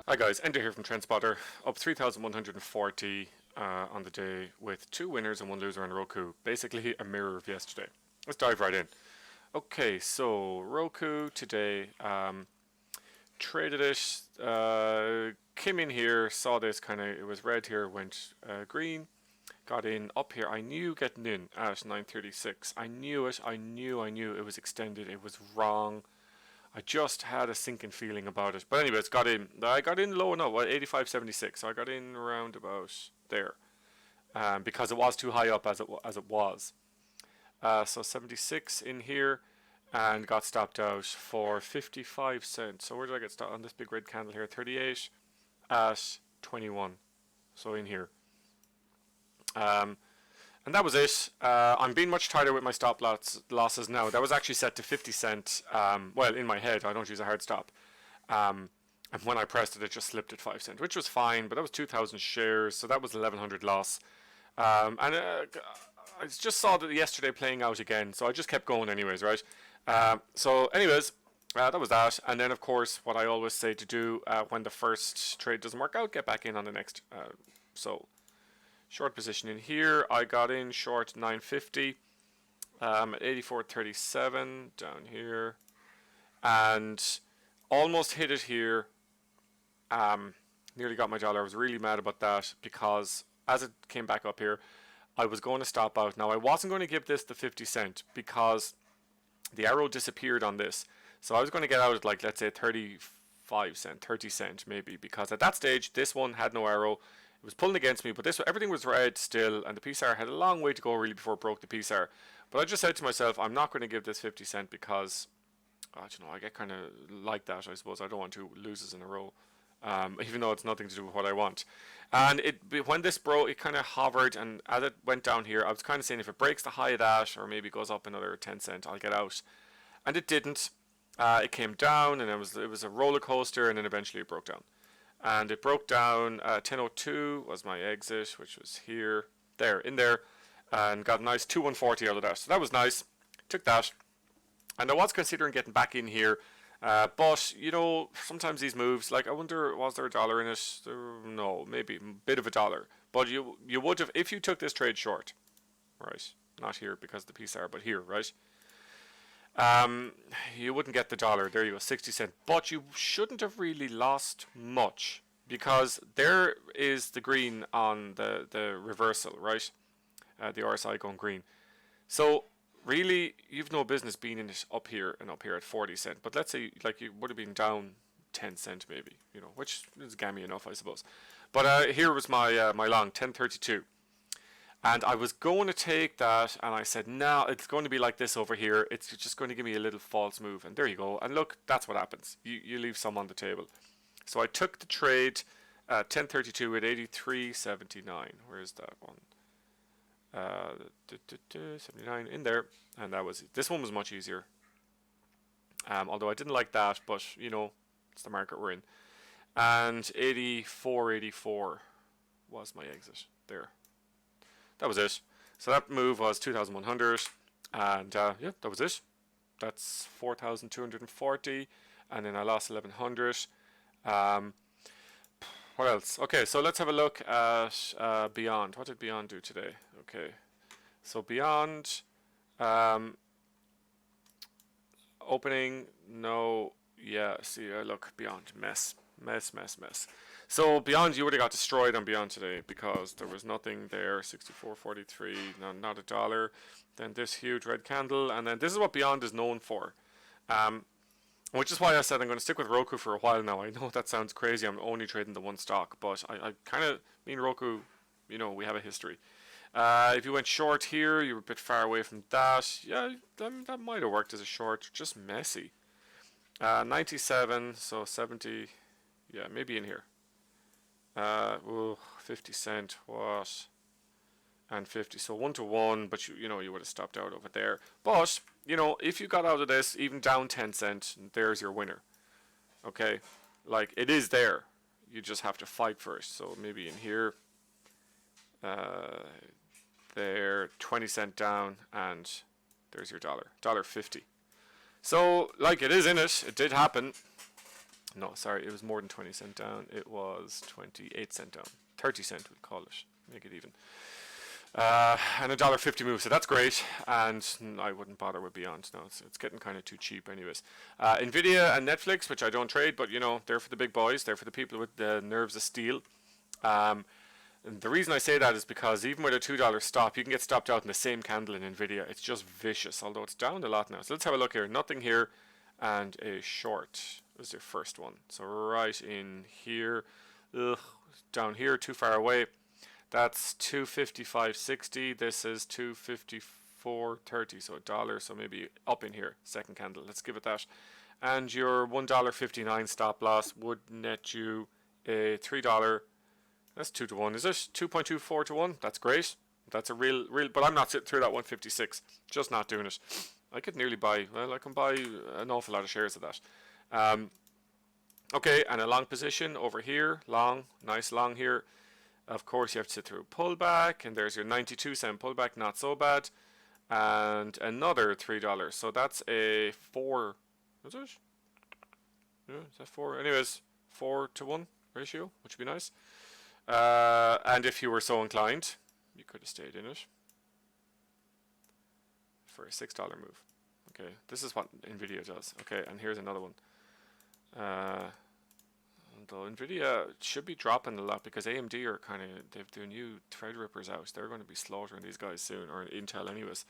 Hi guys, Enda here from TrendSpotter, up 3,140 on the day with 2 winners and 1 loser on ROKU. Basically a mirror of yesterday. Let's dive right in. Okay, so ROKU today, traded it, came in here, saw this it was red here, went green, got in up here. I knew getting in at 936. I knew it, I knew it was extended, it was wrong. I just had a sinking feeling about it. But anyways, got in. I got in low enough, 85.76. So I got in around about there. Because it was too high up as it was. So 76 in here and got stopped out for 55 cents. So where did I get stopped on this big red candle here? 38 at 21. So in here. And that was it. I'm being much tighter with my stop losses now. That was actually set to 50 cent. Well, in my head, I don't use a hard stop. And when I pressed it, it just slipped at 5 cent, which was fine. But that was 2,000 shares, so that was 1,100 loss. And I just saw that yesterday playing out again, so I just kept going anyways, right? So anyways, that was that. And then, of course, what I always say to do when the first trade doesn't work out, get back in on the next. Short position in here. I got in short 950 at 84.37 down here, and almost hit it here. Nearly got my dollar. I was really mad about that because as it came back up here, I was going to stop out. Now I wasn't going to give this the 50 cent because the arrow disappeared on this, so I was going to get out at, like, let's say 35 cent, 30 cent maybe, because at that stage this one had no arrow. It was pulling against me, but everything was red still, and the Psar had a long way to go really before it broke the Psar. But I just said to myself, I'm not going to give this 50 cent because, I get kind of like that, I suppose. I don't want 2 losers in a row, even though it's nothing to do with what I want. And when this broke, it kind of hovered, and as it went down here, I was kind of saying if it breaks the high of that, or maybe goes up another 10 cent, I'll get out. And it didn't. It came down, and it was a roller coaster, and then eventually it broke down. And it broke down. 10.02 was my exit, which was here, in there, and got a nice 2,140 out of that. So that was nice. Took that, and I was considering getting back in here, but sometimes these moves, like, I wonder, was there $1 in it? No, maybe a bit of $1, but you would have if you took this trade short, right? Not here because of the Psar, but here, right? You wouldn't get the $1. There you go, 60 cent. But you shouldn't have really lost much because there is the green on the reversal, right? The RSI going green. So really, you've no business being in it up here and up here at 40 cent. But let's say, like, you would have been down 10 cent maybe, which is gammy enough, I suppose. But here was my my long 10.32. And I was going to take that, and I said, no, it's going to be like this over here. It's just going to give me a little false move. And there you go. And look, that's what happens. You leave some on the table. So I took the trade, 10.32 at 83.79. Where's that one? 79 in there. And that was it. This one was much easier. Although I didn't like that, but, it's the market we're in. And 84.84 was my exit there. That was it. So that move was 2,100, and yeah, that was it. That's 4,240, and then I lost 1,100. What else? Okay, so let's have a look at BYND. What did BYND do today? Okay, so BYND opening. No, yeah. See, look, BYND mess. So BYND, you would have got destroyed on BYND today because there was nothing there. 64.43, no, not $1. Then this huge red candle, and then this is what BYND is known for, which is why I said I'm going to stick with ROKU for a while now. I know that sounds crazy. I'm only trading the one stock, but I kind of mean ROKU. We have a history. If you went short here, you were a bit far away from that. Yeah, that might have worked as a short. Just messy. 97, so 70. Yeah, maybe in here. 50 cent, what? And 50, so 1 to 1, but you would have stopped out over there. But, if you got out of this, even down 10 cent, there's your winner. Okay? Like, it is there. You just have to fight first. So maybe in here, there, 20 cent down, and There's your dollar. $1.50. So, like, it is in it. It did happen. No, sorry, it was more than 20 cent down. It was 28 cent down. 30 cent, we'll call it. Make it even. And $1.50 move, so that's great. And I wouldn't bother with Beyond. No, it's getting kind of too cheap anyways. NVDA and Netflix, which I don't trade, but, you know, they're for the big boys. They're for the people with the nerves of steel. And the reason I say that is because even with a $2 stop, you can get stopped out in the same candle in NVIDIA. It's just vicious, although it's down a lot now. So let's have a look here. Nothing here, and a short was your first one. So right in here, down here, too far away. That's 255.60. This is 254.30, so $1. So maybe up in here, second candle. Let's give it that. And your $1.59 stop loss would net you a $3. That's 2 to 1, is it? 2.24 to 1. That's great. That's a real. But I'm not sitting through that 156. Just not doing it. I could nearly buy. Well, I can buy an awful lot of shares of that. Okay, and a long position over here. Long, nice long here. Of course, you have to sit through pullback, and there's your 92 cent pullback. Not so bad. And another $3. So that's a 4. Is it? Yeah, is that 4? Anyways, 4 to 1 ratio, which would be nice. And if you were so inclined, you could have stayed in it for a $6 move. Okay, this is what NVIDIA does. Okay, and here's another one. Though NVIDIA should be dropping a lot because AMD are kind of, they've their new Threadrippers out. They're going to be slaughtering these guys soon, or Intel anyways.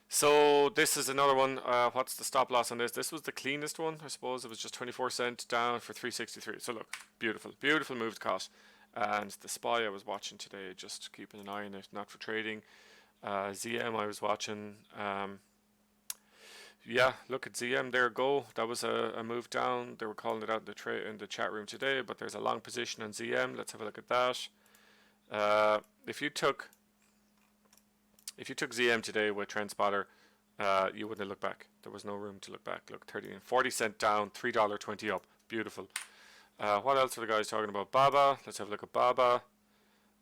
So this is another one. What's the stop loss on this? This was the cleanest one, I suppose. It was just 24 cent down for 363. So look, beautiful, beautiful move to caught. And the SPY I was watching today, just keeping an eye on it, not for trading. ZM I was watching. Yeah, look at ZM there. Go. That was a move down. They were calling it out in the chat room today, but there's a long position on ZM. Let's have a look at that. If you took ZM today with TrendSpotter, you wouldn't have looked back. There was no room to look back. Look, 40 cent down, $3.20 up. Beautiful. What else are the guys talking about? Baba. Let's have a look at Baba.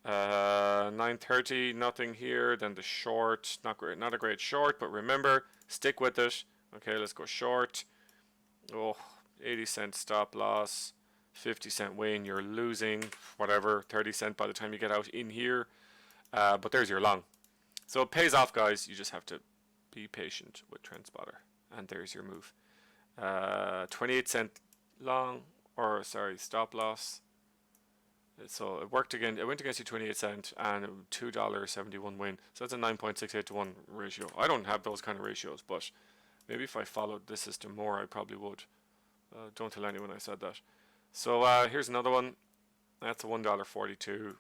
930, nothing here. Then the short, not great, not a great short, but remember, stick with it. Okay, let's go short. Oh, 80 cent stop loss, 50 cent win. You're losing whatever, 30 cent by the time you get out in here. But there's your long. So it pays off, guys. You just have to be patient with TrendSpotter. And there's your move. 28 cent long, or sorry, stop loss. So it worked again. It went against you 28 cent and $2.71 win. So that's a 9.68 to 1 ratio. I don't have those kind of ratios, but maybe if I followed this system more, I probably would. Don't tell anyone I said that. So here's another one. That's a $1.42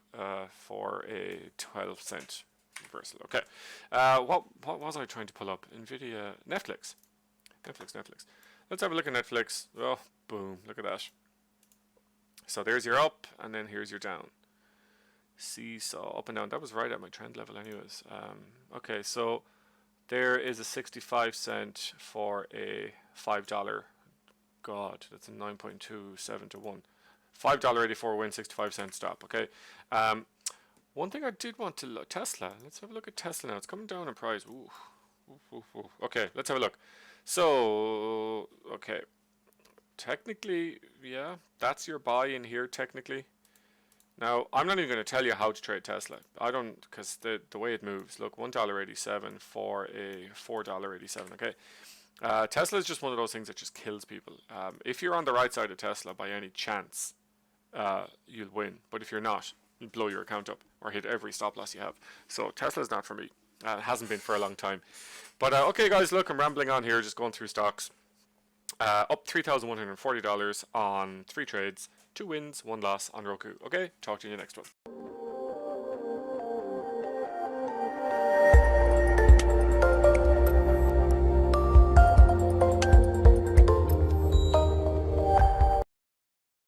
for a 12 cent reversal. Okay. What was I trying to pull up? NVIDIA, Netflix. Let's have a look at Netflix. Oh, boom! Look at that. So there's your up, and then here's your down. Seesaw, up and down. That was right at my trend level anyways. Okay, so there is a 65 cent for a $5. God, that's a 9.27 to 1. $5.84 win, 65 cent stop. Okay. One thing I did want to look, Tesla. Let's have a look at Tesla now. It's coming down in price. Ooh. Okay, let's have a look. So, okay. Technically, yeah, that's your buy in here technically. Now, I'm not even going to tell you how to trade Tesla. I don't, because the way it moves. Look, $1.87 for a $4.87, okay? Tesla is just one of those things that just kills people. If you're on the right side of Tesla by any chance, you'll win. But if you're not, you'll blow your account up or hit every stop loss you have. So Tesla's not for me. It hasn't been for a long time. But okay, guys, look, I'm rambling on here, just going through stocks. Up $3,140 on 3 trades, 2 wins, 1 loss on Roku. Okay, talk to you in the next one.